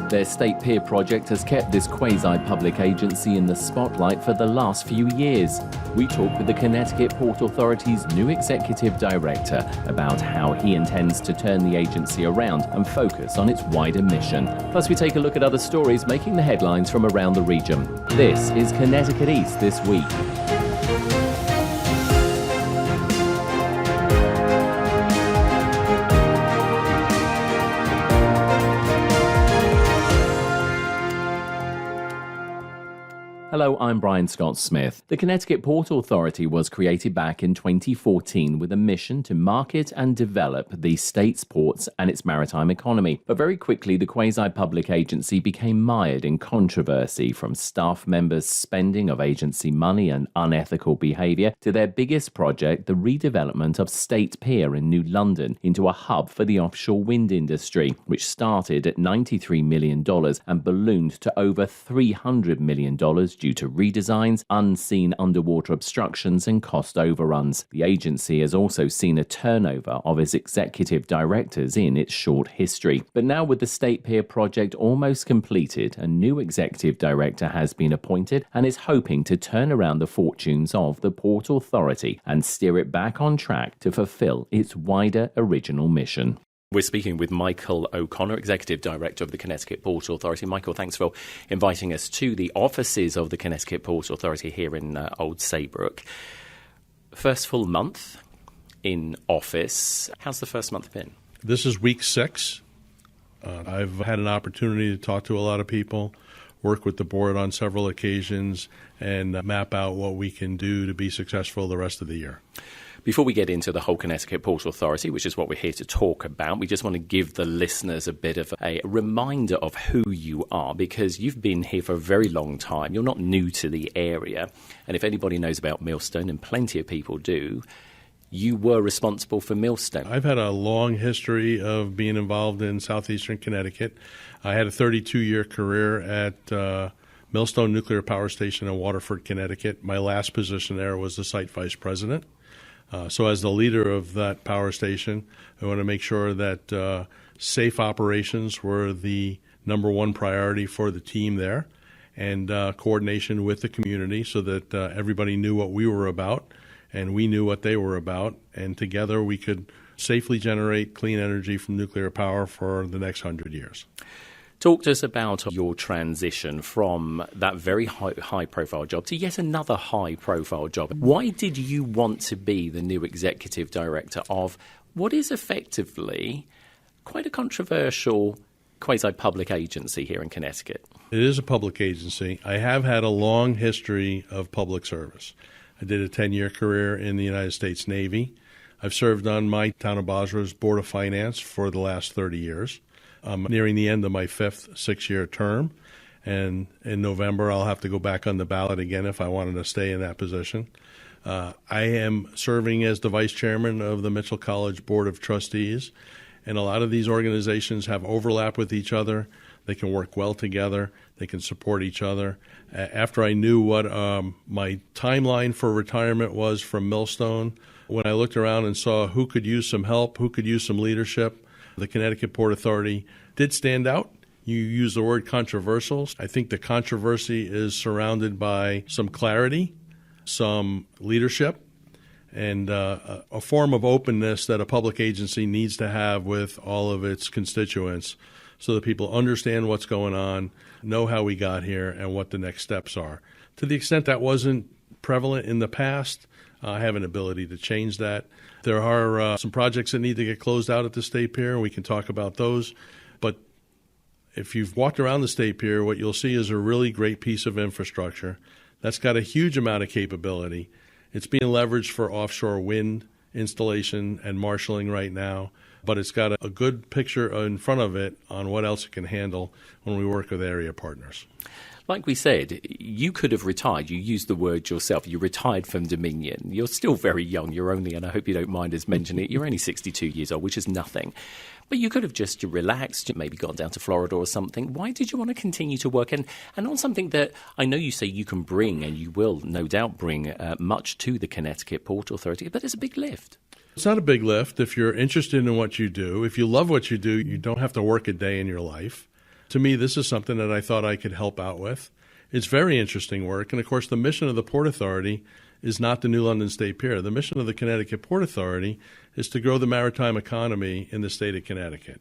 Their State Pier project has kept this quasi-public agency in the spotlight for the last few years. We talk with the Connecticut Port Authority's new executive director about how he intends to turn the agency around and focus on its wider mission. Plus, we take a look at other stories making the headlines from around the region. This is Connecticut East This Week. Hello, I'm Brian Scott Smith. The Connecticut Port Authority was created back in 2014 with a mission to market and develop the state's ports and its maritime economy. But very quickly, the quasi-public agency became mired in controversy, from staff members' spending of agency money and unethical behaviour to their biggest project, the redevelopment of State Pier in New London into a hub for the offshore wind industry, which started at $93 million and ballooned to over $300 million due to redesigns, unseen underwater obstructions and cost overruns. The agency has also seen a turnover of its executive directors in its short history. But now, with the State Pier project almost completed, a new executive director has been appointed and is hoping to turn around the fortunes of the Port Authority and steer it back on track to fulfill its wider original mission. We're speaking with Michael O'Connor, Executive Director of the Connecticut Port Authority. Michael, thanks for inviting us to the offices of the Connecticut Port Authority here in Old Saybrook. First full month in office. How's the first month been? This is week 6. I've had an opportunity to talk to a lot of people, work with the board on several occasions, and map out what we can do to be successful the rest of the year. Before we get into the whole Connecticut Port Authority, which is what we're here to talk about, we just want to give the listeners a bit of a reminder of who you are, because you've been here for a very long time. You're not new to the area. And if anybody knows about Millstone, and plenty of people do, you were responsible for Millstone. I've had a long history of being involved in southeastern Connecticut. I had a 32-year career at Millstone Nuclear Power Station in Waterford, Connecticut. My last position there was the site vice president. So as the leader of that power station, I want to make sure that safe operations were the number one priority for the team there, and coordination with the community so that everybody knew what we were about and we knew what they were about, and together we could safely generate clean energy from nuclear power for the next 100 years. Talk to us about your transition from that very high-profile job to yet another high-profile job. Why did you want to be the new executive director of what is effectively quite a controversial quasi-public agency here in Connecticut? It is a public agency. I have had a long history of public service. I did a 10-year career in the United States Navy. I've served on my town of Bosra's Board of Finance for the last 30 years. I'm nearing the end of my 5th 6-year term, and in November I'll have to go back on the ballot again if I wanted to stay in that position. I am serving as the vice chairman of the Mitchell College Board of Trustees, and a lot of these organizations have overlap with each other. They can work well together. They can support each other. After I knew what my timeline for retirement was from Millstone, when I looked around and saw who could use some help, who could use some leadership, the Connecticut Port Authority did stand out. You use the word controversial. I think the controversy is surrounded by some clarity, some leadership, and a form of openness that a public agency needs to have with all of its constituents so that people understand what's going on, know how we got here, and what the next steps are. To the extent that wasn't prevalent in the past, I have an ability to change that. There are some projects that need to get closed out at the State Pier, and we can talk about those. But if you've walked around the State Pier, what you'll see is a really great piece of infrastructure that's got a huge amount of capability. It's being leveraged for offshore wind installation and marshaling right now, but it's got a good picture in front of it on what else it can handle when we work with area partners. Like we said, you could have retired. You used the word yourself. You retired from Dominion. You're still very young. You're only, and I hope you don't mind us mentioning it, you're only 62 years old, which is nothing. But you could have just relaxed, maybe gone down to Florida or something. Why did you want to continue to work? And on something that I know you say you can bring, and you will no doubt bring much to the Connecticut Port Authority, but it's a big lift. It's not a big lift if you're interested in what you do. If you love what you do, you don't have to work a day in your life. To me, this is something that I thought I could help out with. It's very interesting work. And of course, the mission of the Port Authority is not the new London State Pier. The mission of the Connecticut Port Authority is to grow the maritime economy in the state of Connecticut.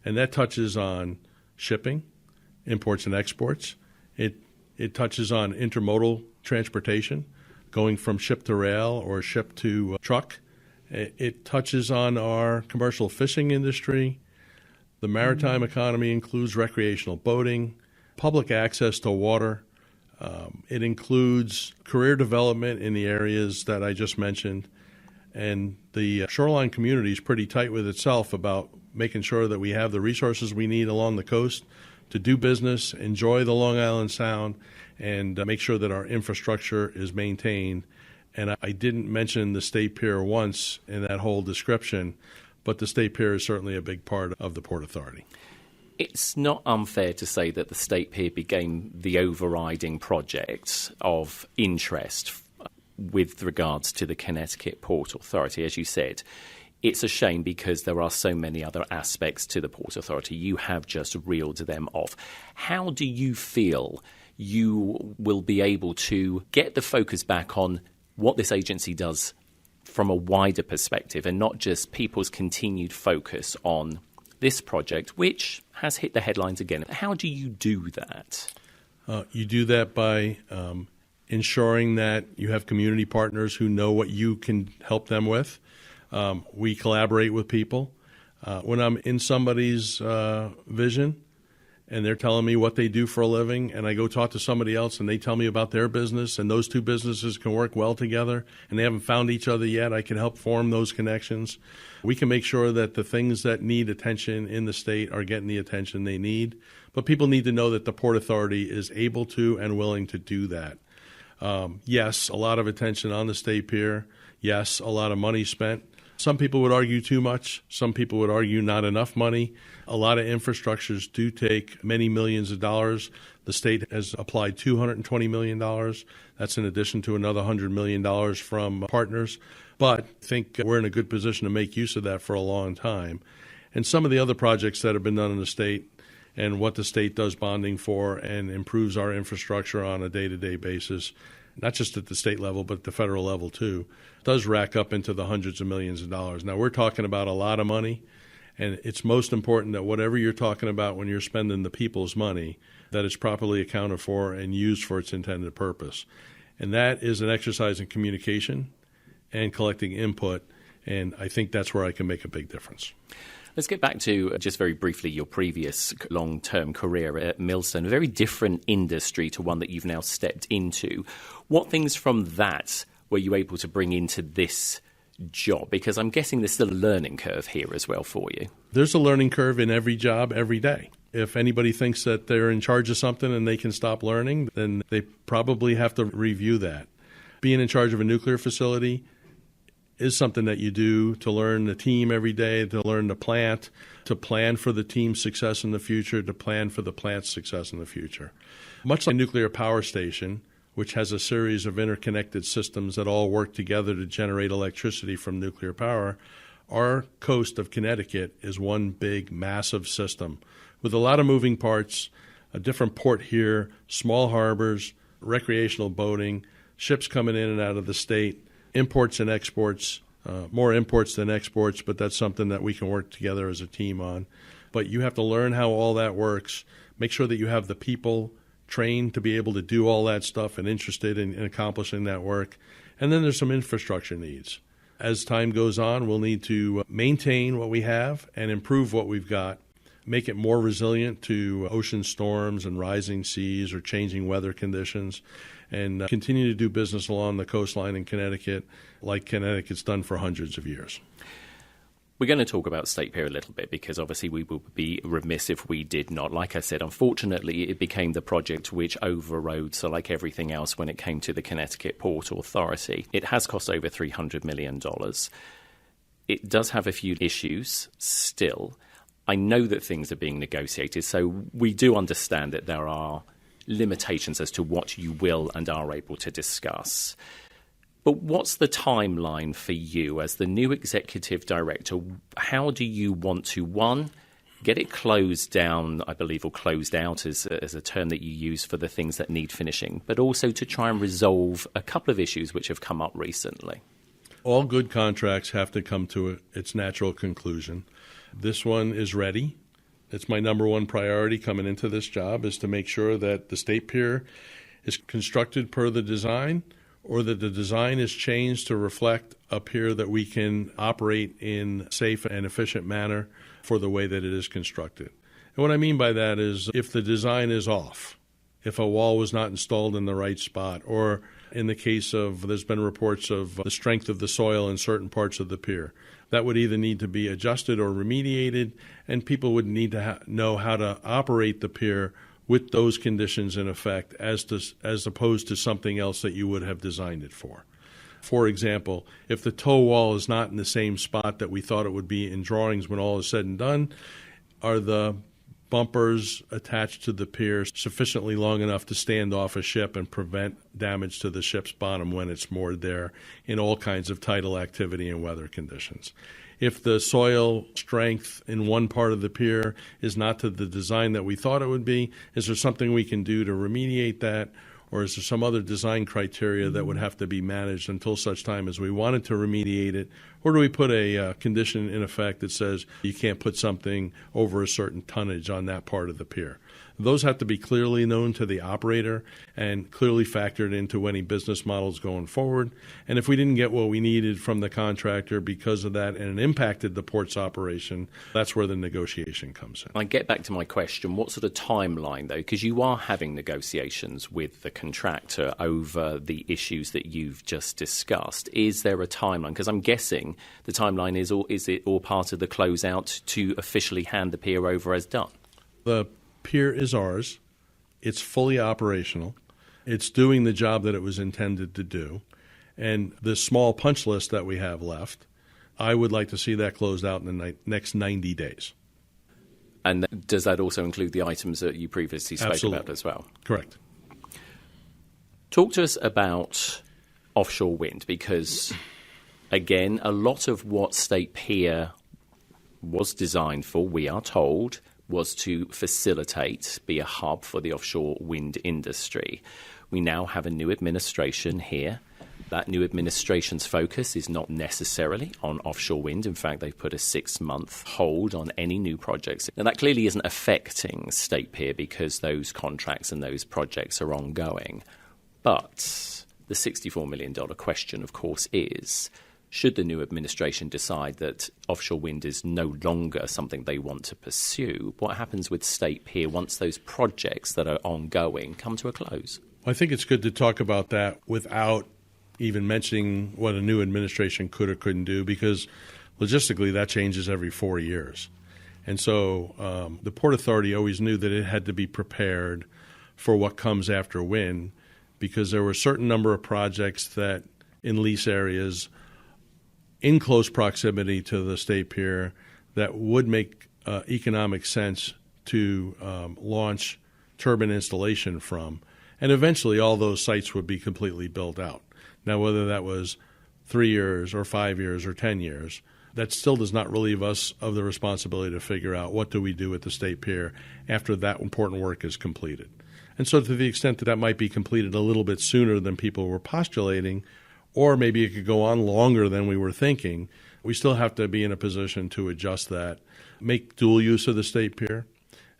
And that touches on shipping, imports and exports. It touches on intermodal transportation, going from ship to rail or ship to truck. It touches on our commercial fishing industry. The maritime economy includes recreational boating, public access to water. It includes career development in the areas that I just mentioned. And the shoreline community is pretty tight with itself about making sure that we have the resources we need along the coast to do business, enjoy the Long Island Sound, and make sure that our infrastructure is maintained. And I didn't mention the State Pier once in that whole description, but the State Pier is certainly a big part of the Port Authority. It's not unfair to say that the State Pier became the overriding project of interest with regards to the Connecticut Port Authority. As you said, it's a shame because there are so many other aspects to the Port Authority. You have just reeled them off. How do you feel you will be able to get the focus back on what this agency does from a wider perspective and not just people's continued focus on this project, which has hit the headlines again? How do you do that? You do that by ensuring that you have community partners who know what you can help them with. We collaborate with people. When I'm in somebody's vision and they're telling me what they do for a living, and I go talk to somebody else and they tell me about their business, and those two businesses can work well together and they haven't found each other yet, I can help form those connections. We can make sure that the things that need attention in the state are getting the attention they need. But people need to know that the Port Authority is able to and willing to do that. Yes, a lot of attention on the State Pier. Yes, a lot of money spent. Some people would argue too much. Some people would argue not enough money. A lot of infrastructures do take many millions of dollars. The state has applied $220 million. That's in addition to another $100 million from partners. But I think we're in a good position to make use of that for a long time. And some of the other projects that have been done in the state and what the state does bonding for and improves our infrastructure on a day-to-day basis, not just at the state level, but at the federal level too, does rack up into the hundreds of millions of dollars. Now, we're talking about a lot of money, and it's most important that whatever you're talking about when you're spending the people's money, that it's properly accounted for and used for its intended purpose. And that is an exercise in communication and collecting input, and I think that's where I can make a big difference. Let's get back to, just very briefly, your previous long-term career at Millstone, a very different industry to one that you've now stepped into. What things from that were you able to bring into this job? Because I'm guessing there's still a learning curve here as well for you. There's a learning curve in every job every day. If anybody thinks that they're in charge of something and they can stop learning, then they probably have to review that. Being in charge of a nuclear facility is something that you do to learn the team every day, to learn the plant, to plan for the team's success in the future, to plan for the plant's success in the future. Much like a nuclear power station, which has a series of interconnected systems that all work together to generate electricity from nuclear power, our coast of Connecticut is one big, massive system with a lot of moving parts, a different port here, small harbors, recreational boating, ships coming in and out of the state, imports and exports, more imports than exports, but that's something that we can work together as a team on. But you have to learn how all that works, make sure that you have the people trained to be able to do all that stuff and interested in accomplishing that work. And then there's some infrastructure needs. As time goes on, we'll need to maintain what we have and improve what we've got, make it more resilient to ocean storms and rising seas or changing weather conditions, and continue to do business along the coastline in Connecticut like Connecticut's done for hundreds of years. We're going to talk about State Pier a little bit because obviously we would be remiss if we did not. Like I said, unfortunately, it became the project which overrode, so like everything else when it came to the Connecticut Port Authority. It has cost over $300 million. It does have a few issues still. I know that things are being negotiated, so we do understand that there are limitations as to what you will and are able to discuss. But what's the timeline for you as the new executive director? How do you want to, one, get it closed down, I believe, or closed out as a term that you use for the things that need finishing, but also to try and resolve a couple of issues which have come up recently. All good contracts have to come to its natural conclusion. This one is ready. It's my number one priority coming into this job, is to make sure that the State Pier is constructed per the design, or that the design is changed to reflect a pier that we can operate in a safe and efficient manner for the way that it is constructed. And what I mean by that is, if the design is off, if a wall was not installed in the right spot, or in the case of, there's been reports of the strength of the soil in certain parts of the pier, that would either need to be adjusted or remediated, and people would need to know how to operate the pier with those conditions in effect, as opposed to something else that you would have designed it for. For example, if the toe wall is not in the same spot that we thought it would be in drawings when all is said and done, are the bumpers attached to the pier sufficiently long enough to stand off a ship and prevent damage to the ship's bottom when it's moored there in all kinds of tidal activity and weather conditions? If the soil strength in one part of the pier is not to the design that we thought it would be, is there something we can do to remediate that? Or is there some other design criteria that would have to be managed until such time as we wanted to remediate it? Or do we put a condition in effect that says you can't put something over a certain tonnage on that part of the pier? Those have to be clearly known to the operator and clearly factored into any business models going forward. And if we didn't get what we needed from the contractor because of that and it impacted the port's operation, that's where the negotiation comes in. I get back to my question, what sort of timeline, though? Because you are having negotiations with the contractor over the issues that you've just discussed. Is there a timeline? Because I'm guessing the timeline is it all part of the closeout to officially hand the pier over as done? The pier is ours. It's fully operational. It's doing the job that it was intended to do. And the small punch list that we have left, I would like to see that closed out in the next 90 days. And does that also include the items that you previously spoke about as well? Correct. Talk to us about offshore wind, because, again, a lot of what State Pier was designed for, we are told, was to facilitate, be a hub for the offshore wind industry. We now have a new administration here. That new administration's focus is not necessarily on offshore wind. In fact, they've put a 6-month hold on any new projects. Now, that clearly isn't affecting State Pier because those contracts and those projects are ongoing. But the $64 million question, of course, is, should the new administration decide that offshore wind is no longer something they want to pursue, what happens with State Pier once those projects that are ongoing come to a close? I think it's good to talk about that without even mentioning what a new administration could or couldn't do, because logistically that changes every 4 years. And so the Port Authority always knew that it had to be prepared for what comes after wind, because there were a certain number of projects that in lease areas in close proximity to the State Pier that would make economic sense to launch turbine installation from. And eventually all those sites would be completely built out. Now, whether that was 3 years or 5 years or 10 years, that still does not relieve us of the responsibility to figure out what do we do with the State Pier after that important work is completed. And so to the extent that that might be completed a little bit sooner than people were postulating, or maybe it could go on longer than we were thinking, we still have to be in a position to adjust that, make dual use of the State Pier.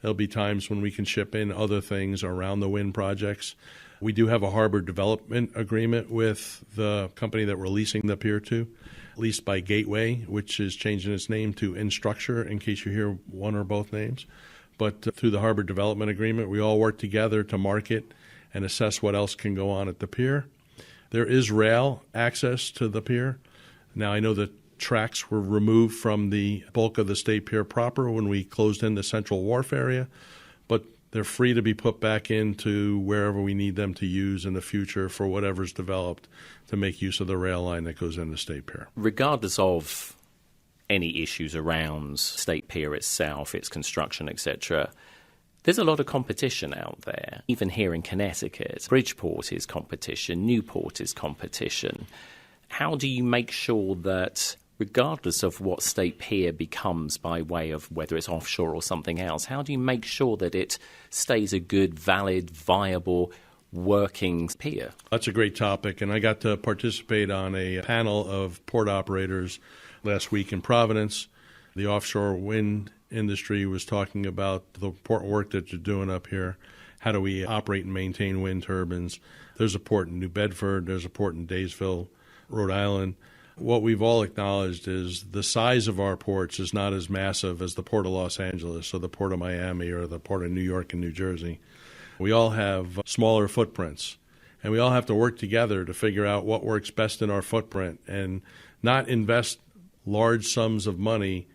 There'll be times when we can ship in other things around the wind projects. We do have a harbor development agreement with the company that we're leasing the pier to, leased by Gateway, which is changing its name to Instructure, in case you hear one or both names. But through the harbor development agreement, we all work together to market and assess what else can go on at the pier. There is rail access to the pier. Now, I know the tracks were removed from the bulk of the State Pier proper when we closed in the Central Wharf area, but they're free to be put back into wherever we need them to use in the future for whatever's developed to make use of the rail line that goes into State Pier. Regardless of any issues around State Pier itself, its construction, etc., there's a lot of competition out there. Even here in Connecticut, Bridgeport is competition, Newport is competition. How do you make sure that Regardless of what State Pier becomes by way of whether it's offshore or something else, how do you make sure that it stays a good, valid, viable, working pier? That's a great topic, and I got to participate on a panel of port operators last week in Providence. The offshore wind industry was talking about the important work that you're doing up here. How do we operate and maintain wind turbines? There's a port in New Bedford. There's a port in Daysville, Rhode Island. What we've all acknowledged is the size of our ports is not as massive as the Port of Los Angeles or the Port of Miami or the Port of New York and New Jersey. We all have smaller footprints, and we all have to work together to figure out what works best in our footprint and not invest large sums of money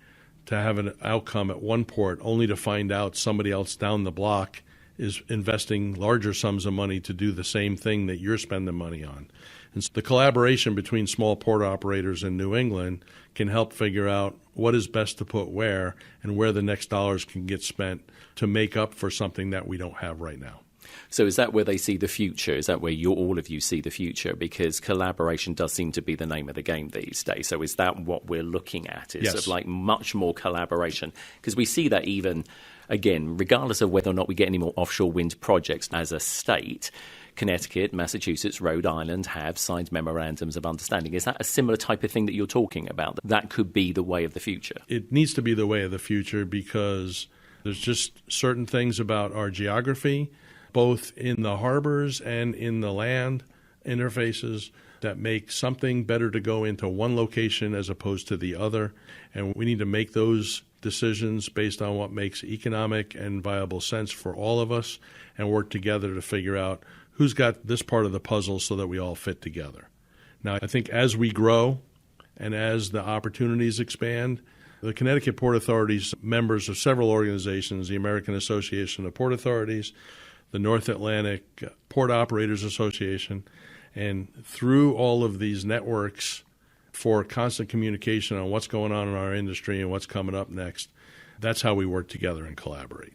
to have an outcome at one port only to find out somebody else down the block is investing larger sums of money to do the same thing that you're spending money on. And so the collaboration between small port operators in New England can help figure out what is best to put where and where the next dollars can get spent to make up for something that we don't have right now. So is that where they see the future? Is that where all of you see the future? Because collaboration does seem to be the name of the game these days. So is that what we're looking at? Is Yes. sort of like much more collaboration? Because we see that even, again, regardless of whether or not we get any more offshore wind projects as a state, Connecticut, Massachusetts, Rhode Island have signed memorandums of understanding. Is that a similar type of thing that you're talking about? That could be the way of the future? It needs to be the way of the future because there's just certain things about our geography, both in the harbors and in the land interfaces, that make something better to go into one location as opposed to the other. And we need to make those decisions based on what makes economic and viable sense for all of us and work together to figure out who's got this part of the puzzle so that we all fit together. Now, I think as we grow and as the opportunities expand, the Connecticut Port Authority is members of several organizations, the American Association of Port Authorities, the North Atlantic Port Operators Association, and through all of these networks for constant communication on what's going on in our industry and what's coming up next, that's how we work together and collaborate.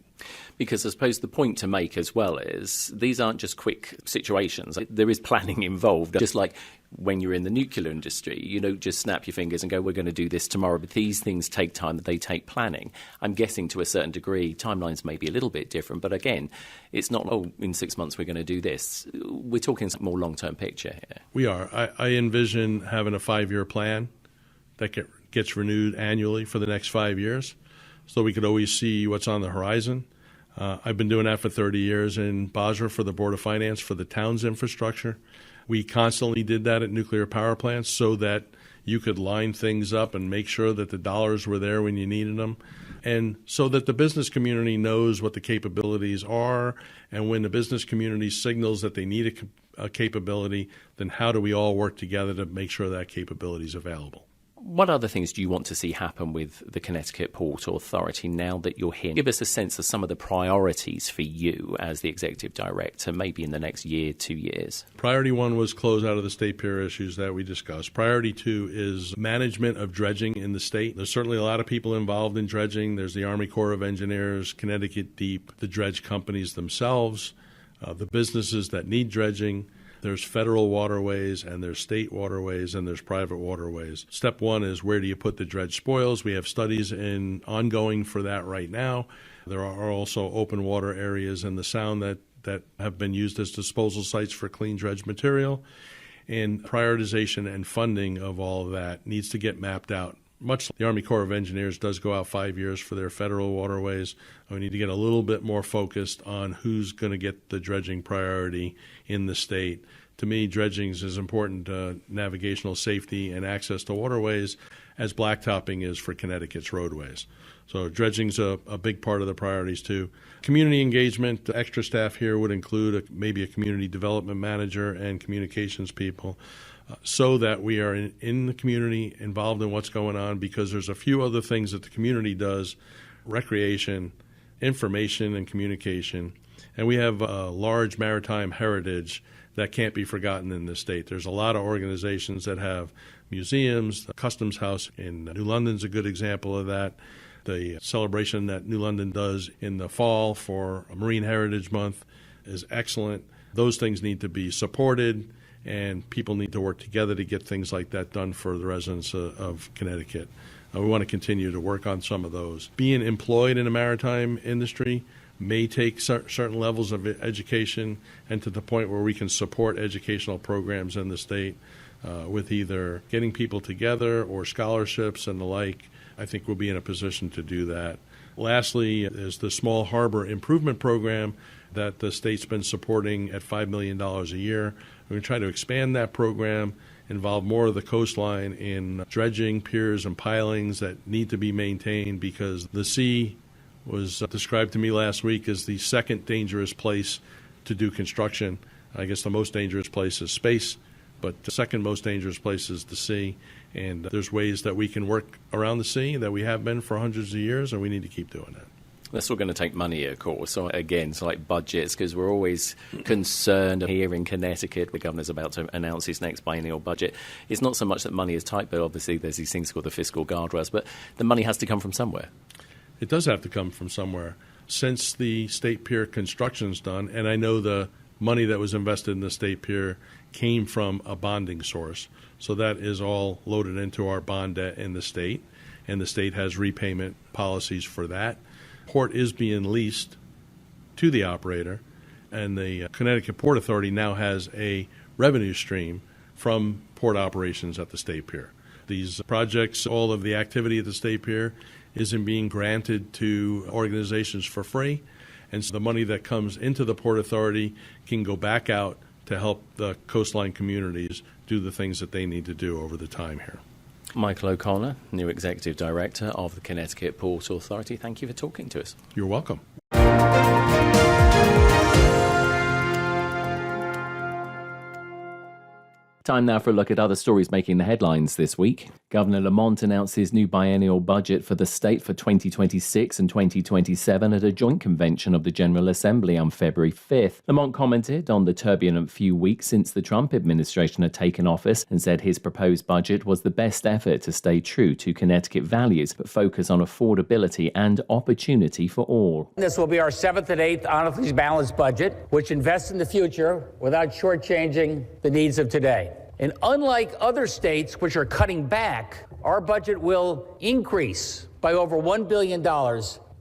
Because I suppose the point to make as well is these aren't just quick situations. There is planning involved. Just like when you're in the nuclear industry, you don't just snap your fingers and go, we're going to do this tomorrow. But these things take time. They take planning. I'm guessing to a certain degree, timelines may be a little bit different. But again, it's not, in 6 months we're going to do this. We're talking some more long-term picture here. We are. I envision having a 5-year plan that gets renewed annually for the next 5 years so we could always see what's on the horizon. I've been doing that for 30 years in Basra for the Board of Finance for the town's infrastructure. We constantly did that at nuclear power plants so that you could line things up and make sure that the dollars were there when you needed them, and so that the business community knows what the capabilities are, and when the business community signals that they need a capability, then how do we all work together to make sure that capability is available? What other things do you want to see happen with the Connecticut Port Authority now that you're here? Give us a sense of some of the priorities for you as the Executive Director, maybe in the next year, 2 years. Priority 1 was close out of the State Pier issues that we discussed. Priority 2 is management of dredging in the state. There's certainly a lot of people involved in dredging. There's the Army Corps of Engineers, Connecticut Deep, the dredge companies themselves, the businesses that need dredging. There's federal waterways, and there's state waterways, and there's private waterways. Step 1 is where do you put the dredge spoils? We have studies ongoing for that right now. There are also open water areas in the Sound that have been used as disposal sites for clean dredge material. And prioritization and funding of all of that needs to get mapped out. Much like the Army Corps of Engineers does go out 5 years for their federal waterways, we need to get a little bit more focused on who's going to get the dredging priority in the state. To me, dredging is as important to navigational safety and access to waterways as blacktopping is for Connecticut's roadways. So dredging's a big part of the priorities too. Community engagement, extra staff here would include maybe a community development manager and communications people, so that we are in the community, involved in what's going on, because there's a few other things that the community does: recreation, information, and communication. And we have a large maritime heritage that can't be forgotten in this state. There's a lot of organizations that have museums. The Customs House in New London's a good example of that. The celebration that New London does in the fall for Marine Heritage Month is excellent. Those things need to be supported and people need to work together to get things like that done for the residents of Connecticut. We want to continue to work on some of those. Being employed in the maritime industry may take certain levels of education, and to the point where we can support educational programs in the state with either getting people together or scholarships and the like. I think we'll be in a position to do that. Lastly, is the Small Harbor Improvement Program that the state's been supporting at $5 million a year. We're going to try to expand that program, involve more of the coastline in dredging, piers, and pilings that need to be maintained, because the sea was described to me last week as the second dangerous place to do construction. I guess the most dangerous place is space, but the second most dangerous place is the sea. And there's ways that we can work around the sea that we have been for hundreds of years, and we need to keep doing that. That's all going to take money, of course. So again, it's like budgets, because we're always concerned here in Connecticut. The governor's about to announce his next biennial budget. It's not so much that money is tight, but obviously there's these things called the fiscal guardrails. But the money has to come from somewhere. It does have to come from somewhere. Since the State Pier construction's done, and I know the money that was invested in the State Pier came from a bonding source. So that is all loaded into our bond debt in the state, and the state has repayment policies for that. Port is being leased to the operator, and the Connecticut Port Authority now has a revenue stream from port operations at the State Pier. These projects, all of the activity at the State Pier isn't being granted to organizations for free, and so the money that comes into the Port Authority can go back out to help the coastline communities do the things that they need to do over the time here. Michael O'Connor, new Executive Director of the Connecticut Port Authority, thank you for talking to us. You're welcome. Time now for a look at other stories making the headlines this week. Governor Lamont announced his new biennial budget for the state for 2026 and 2027 at a joint convention of the General Assembly on February 5th. Lamont commented on the turbulent few weeks since the Trump administration had taken office and said his proposed budget was the best effort to stay true to Connecticut values, but focus on affordability and opportunity for all. This will be our seventh and eighth honestly balanced budget, which invests in the future without shortchanging the needs of today. And unlike other states which are cutting back, our budget will increase by over $1 billion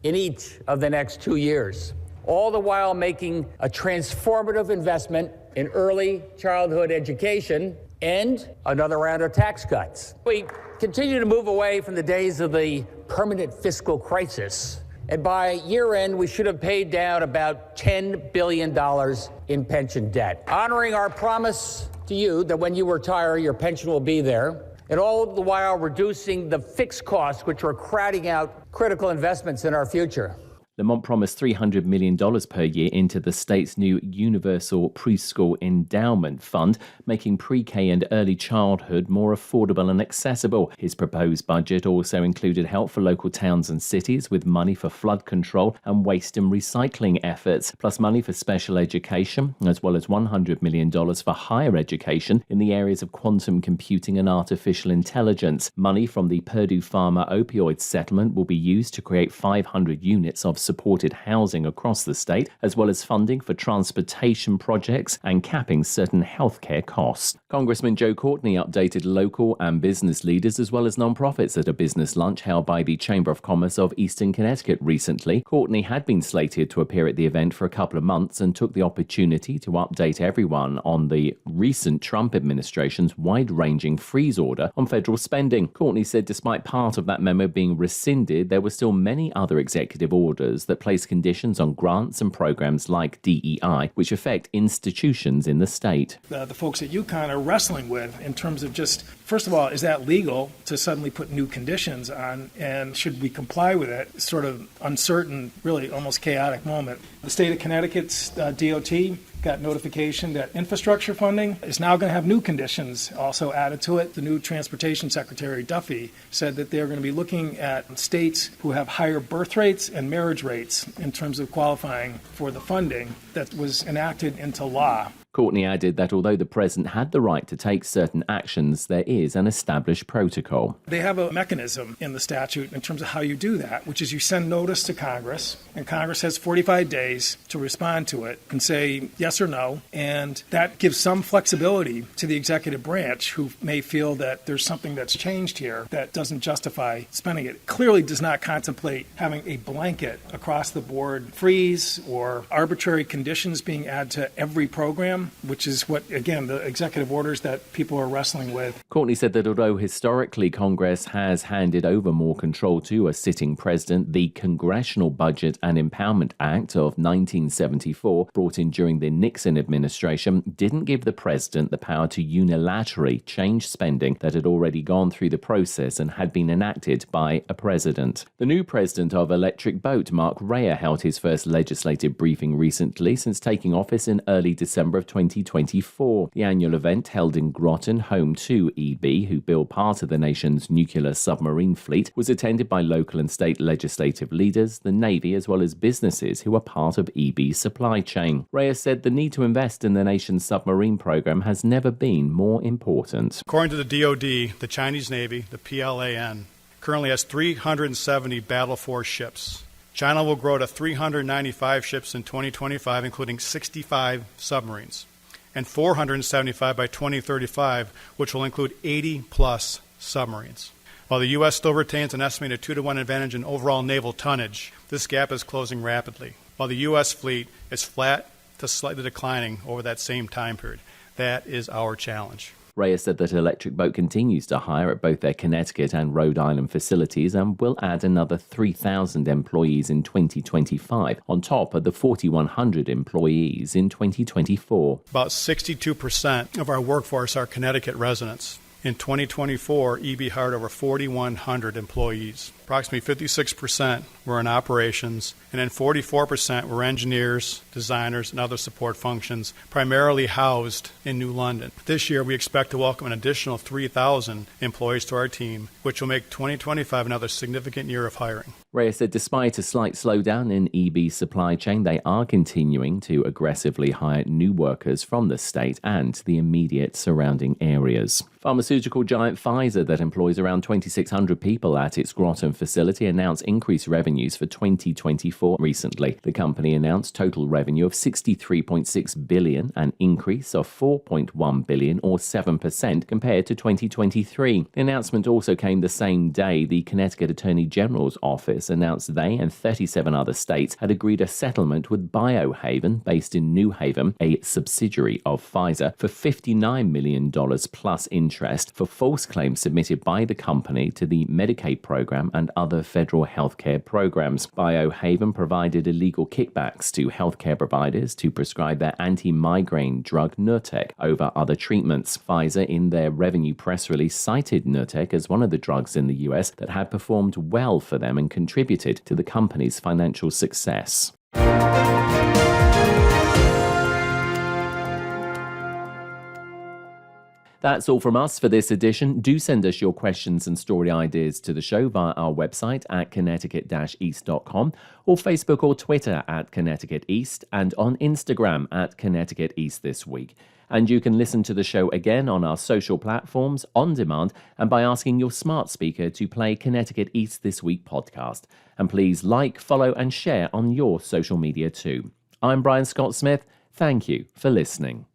in each of the next 2 years, all the while making a transformative investment in early childhood education and another round of tax cuts. We continue to move away from the days of the permanent fiscal crisis, and by year end, we should have paid down about $10 billion in pension debt, honoring our promise to you that when you retire, your pension will be there, and all the while reducing the fixed costs which are crowding out critical investments in our future. Lamont promised $300 million per year into the state's new Universal Preschool Endowment Fund, making pre-K and early childhood more affordable and accessible. His proposed budget also included help for local towns and cities with money for flood control and waste and recycling efforts, plus money for special education, as well as $100 million for higher education in the areas of quantum computing and artificial intelligence. Money from the Purdue Pharma opioid settlement will be used to create 500 units of supported housing across the state, as well as funding for transportation projects and capping certain healthcare costs. Congressman Joe Courtney updated local and business leaders as well as nonprofits at a business lunch held by the Chamber of Commerce of Eastern Connecticut recently. Courtney had been slated to appear at the event for a couple of months and took the opportunity to update everyone on the recent Trump administration's wide-ranging freeze order on federal spending. Courtney said despite part of that memo being rescinded, there were still many other executive orders that place conditions on grants and programs like DEI, which affect institutions in the state. The folks at UConn are wrestling with in terms of just, first of all, is that legal to suddenly put new conditions on, and should we comply with it? Sort of uncertain, really almost chaotic moment. The state of Connecticut's DOT got notification that infrastructure funding is now going to have new conditions also added to it. The new Transportation Secretary, Duffy, said that they're going to be looking at states who have higher birth rates and marriage rates in terms of qualifying for the funding that was enacted into law. Courtney added that although the president had the right to take certain actions, there is an established protocol. They have a mechanism in the statute in terms of how you do that, which is you send notice to Congress, and Congress has 45 days to respond to it and say yes or no, and that gives some flexibility to the executive branch who may feel that there's something that's changed here that doesn't justify spending it. It clearly does not contemplate having a blanket across the board freeze or arbitrary conditions being added to every program, which is what, again, the executive orders that people are wrestling with. Courtney said that although historically Congress has handed over more control to a sitting president, the Congressional Budget and Empowerment Act of 1974, brought in during the Nixon administration, didn't give the president the power to unilaterally change spending that had already gone through the process and had been enacted by a president. The new president of Electric Boat, Mark Rea, held his first legislative briefing recently since taking office in early December of 2024. The annual event, held in Groton, home to EB, who build part of the nation's nuclear submarine fleet, was attended by local and state legislative leaders, the Navy, as well as businesses who are part of EB's supply chain. Rea said the need to invest in the nation's submarine program has never been more important. According to the DoD, the Chinese Navy, the PLAN, currently has 370 battle force ships. China will grow to 395 ships in 2025, including 65 submarines, and 475 by 2035, which will include 80-plus submarines. While the U.S. still retains an estimated 2-to-1 advantage in overall naval tonnage, this gap is closing rapidly. While the U.S. fleet is flat to slightly declining over that same time period, that is our challenge. Rea said that Electric Boat continues to hire at both their Connecticut and Rhode Island facilities and will add another 3,000 employees in 2025, on top of the 4,100 employees in 2024. About 62% of our workforce are Connecticut residents. In 2024, EB hired over 4,100 employees. Approximately 56% were in operations, and then 44% were engineers, designers, and other support functions, primarily housed in New London. This year, we expect to welcome an additional 3,000 employees to our team, which will make 2025 another significant year of hiring. Rea said despite a slight slowdown in EB's supply chain, they are continuing to aggressively hire new workers from the state and the immediate surrounding areas. Pharmaceutical giant Pfizer, that employs around 2,600 people at its Groton facility, announced increased revenues for 2024 recently. The company announced total revenue of $63.6 billion, an increase of $4.1 billion or 7% compared to 2023. The announcement also came the same day the Connecticut Attorney General's office announced they and 37 other states had agreed a settlement with Biohaven, based in New Haven, a subsidiary of Pfizer, for $59 million plus interest for false claims submitted by the company to the Medicaid program and other federal healthcare programs. Biohaven provided illegal kickbacks to healthcare providers to prescribe their anti-migraine drug Nurtec over other treatments. Pfizer, in their revenue press release, cited Nurtec as one of the drugs in the US that had performed well for them and contributed to the company's financial success. That's all from us for this edition. Do send us your questions and story ideas to the show via our website at connecticut-east.com or Facebook or Twitter at Connecticut East and on Instagram at Connecticut East This Week. And you can listen to the show again on our social platforms, on demand, and by asking your smart speaker to play Connecticut East This Week podcast. And please like, follow, and share on your social media too. I'm Brian Scott Smith. Thank you for listening.